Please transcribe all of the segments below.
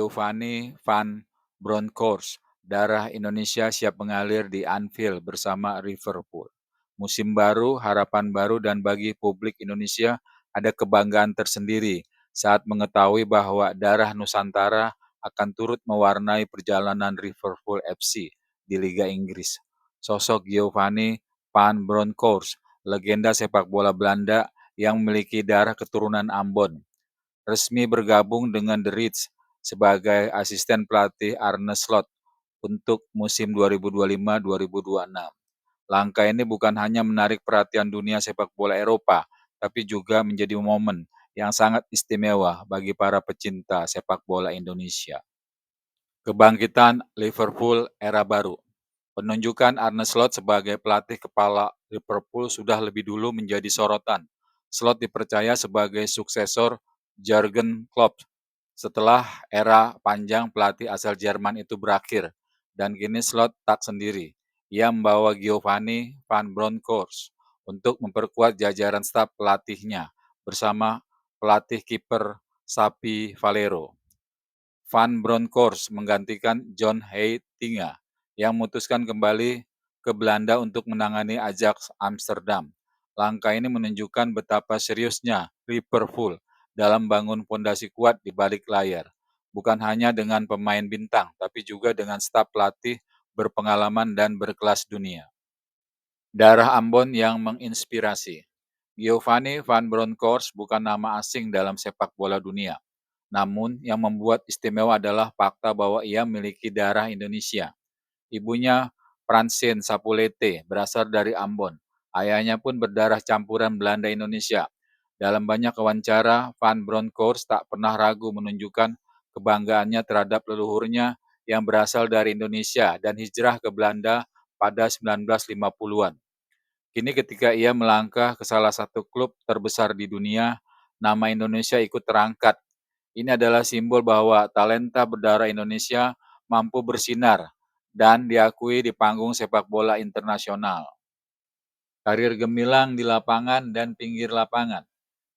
Giovanni Van Bronckhorst, darah Indonesia siap mengalir di Anfield bersama Liverpool. Musim baru, harapan baru, dan bagi publik Indonesia ada kebanggaan tersendiri saat mengetahui bahwa darah Nusantara akan turut mewarnai perjalanan Liverpool FC di Liga Inggris. Sosok Giovanni Van Bronckhorst, legenda sepak bola Belanda yang memiliki darah keturunan Ambon, resmi bergabung dengan The Reds sebagai asisten pelatih Arne Slot untuk musim 2025-2026. Langkah ini bukan hanya menarik perhatian dunia sepak bola Eropa, tapi juga menjadi momen yang sangat istimewa bagi para pecinta sepak bola Indonesia. Kebangkitan Liverpool era baru. Penunjukan Arne Slot sebagai pelatih kepala Liverpool sudah lebih dulu menjadi sorotan. Slot dipercaya sebagai suksesor Jurgen Klopp setelah era panjang pelatih asal Jerman itu berakhir, dan kini Slot tak sendiri. Ia membawa Giovanni Van Bronckhorst untuk memperkuat jajaran staf pelatihnya bersama pelatih kiper Xabi Valero. Van Bronckhorst menggantikan John Heitinga yang memutuskan kembali ke Belanda untuk menangani Ajax Amsterdam. Langkah ini menunjukkan betapa seriusnya Liverpool dalam bangun fondasi kuat di balik layar. Bukan hanya dengan pemain bintang, tapi juga dengan staf pelatih berpengalaman dan berkelas dunia. Darah Ambon yang menginspirasi. Giovanni Van Bronckhorst bukan nama asing dalam sepak bola dunia. Namun, yang membuat istimewa adalah fakta bahwa ia memiliki darah Indonesia. Ibunya Francine Sapulete berasal dari Ambon. Ayahnya pun berdarah campuran Belanda Indonesia. Dalam banyak wawancara, Van Bronckhorst tak pernah ragu menunjukkan kebanggaannya terhadap leluhurnya yang berasal dari Indonesia dan hijrah ke Belanda pada 1950-an. Kini ketika ia melangkah ke salah satu klub terbesar di dunia, nama Indonesia ikut terangkat. Ini adalah simbol bahwa talenta berdarah Indonesia mampu bersinar dan diakui di panggung sepak bola internasional. Karir gemilang di lapangan dan pinggir lapangan.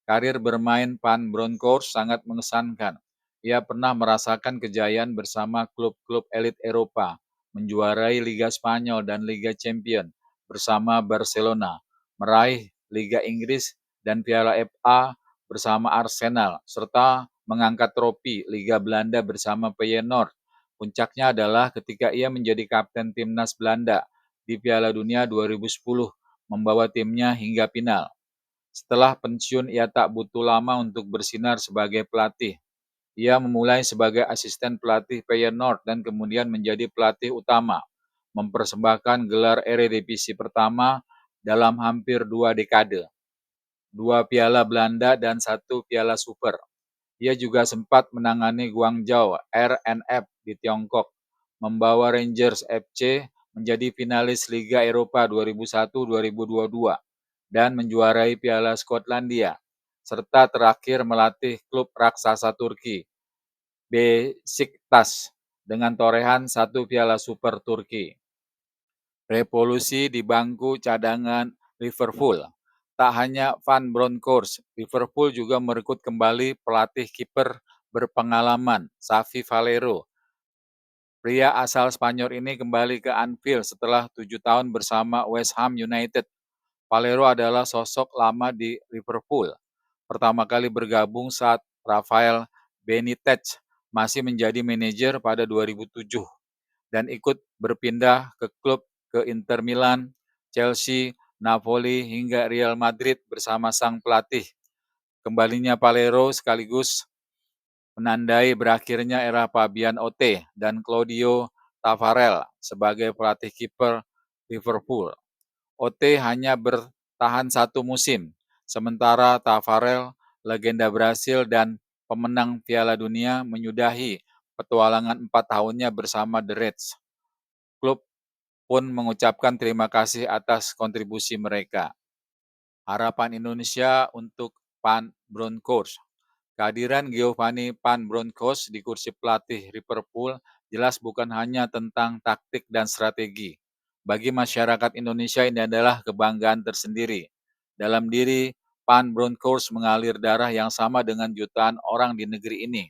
Karir bermain Van Bronckhorst sangat mengesankan. Ia pernah merasakan kejayaan bersama klub-klub elit Eropa, menjuarai Liga Spanyol dan Liga Champions bersama Barcelona, meraih Liga Inggris dan Piala FA bersama Arsenal, serta mengangkat trofi Liga Belanda bersama Feyenoord. Puncaknya adalah ketika ia menjadi kapten timnas Belanda di Piala Dunia 2010, membawa timnya hingga final. Setelah pensiun, ia tak butuh lama untuk bersinar sebagai pelatih. Ia memulai sebagai asisten pelatih Feyenoord dan kemudian menjadi pelatih utama, mempersembahkan gelar Eredivisie pertama dalam hampir 2 dekade, 2 piala Belanda dan 1 piala Super. Ia juga sempat menangani Guangzhou RNF di Tiongkok, membawa Rangers FC menjadi finalis Liga Eropa 2001-2022 dan menjuarai Piala Skotlandia, serta terakhir melatih klub raksasa Turki, Besiktas, dengan torehan 1 Piala Super Turki. Revolusi di bangku cadangan Liverpool. Tak hanya Van Bronckhorst, Liverpool juga merekrut kembali pelatih kiper berpengalaman, Xavi Valero. Pria asal Spanyol ini kembali ke Anfield setelah 7 tahun bersama West Ham United. Valero adalah sosok lama di Liverpool. Pertama kali bergabung saat Rafael Benitez masih menjadi manajer pada 2007 dan ikut berpindah ke klub ke Inter Milan, Chelsea, Napoli hingga Real Madrid bersama sang pelatih. Kembalinya Valero sekaligus menandai berakhirnya era Fabian Ote dan Claudio Taffarel sebagai pelatih kiper Liverpool. Ote hanya bertahan 1 musim, sementara Taffarel, legenda Brasil dan pemenang Piala Dunia, menyudahi petualangan 4 tahunnya bersama The Reds. Klub pun mengucapkan terima kasih atas kontribusi mereka. Harapan Indonesia untuk Van Bronckhorst. Kehadiran Giovanni Van Bronckhorst di kursi pelatih Liverpool jelas bukan hanya tentang taktik dan strategi. Bagi masyarakat Indonesia ini adalah kebanggaan tersendiri. Dalam diri Van Bronckhorst mengalir darah yang sama dengan jutaan orang di negeri ini.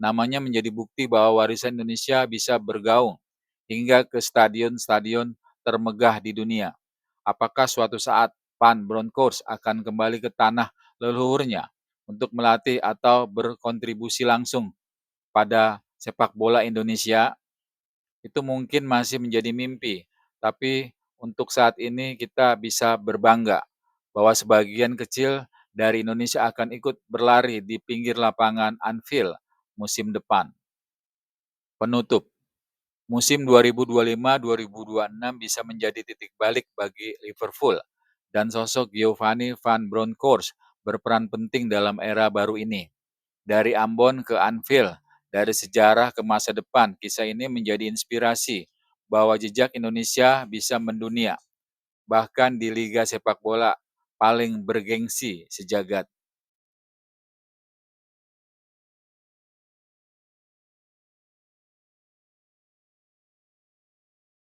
Namanya menjadi bukti bahwa warisan Indonesia bisa bergaung hingga ke stadion-stadion termegah di dunia. Apakah suatu saat Pan Broncos akan kembali ke tanah leluhurnya untuk melatih atau berkontribusi langsung pada sepak bola Indonesia? Itu mungkin masih menjadi mimpi, tapi untuk saat ini kita bisa berbangga bahwa sebagian kecil dari Indonesia akan ikut berlari di pinggir lapangan Anfield musim depan. Penutup, musim 2025-2026 bisa menjadi titik balik bagi Liverpool dan sosok Giovanni Van Bronckhorst berperan penting dalam era baru ini. Dari Ambon ke Anfield, dari sejarah ke masa depan, kisah ini menjadi inspirasi bahwa jejak Indonesia bisa mendunia, bahkan di liga sepak bola paling bergengsi sejagat.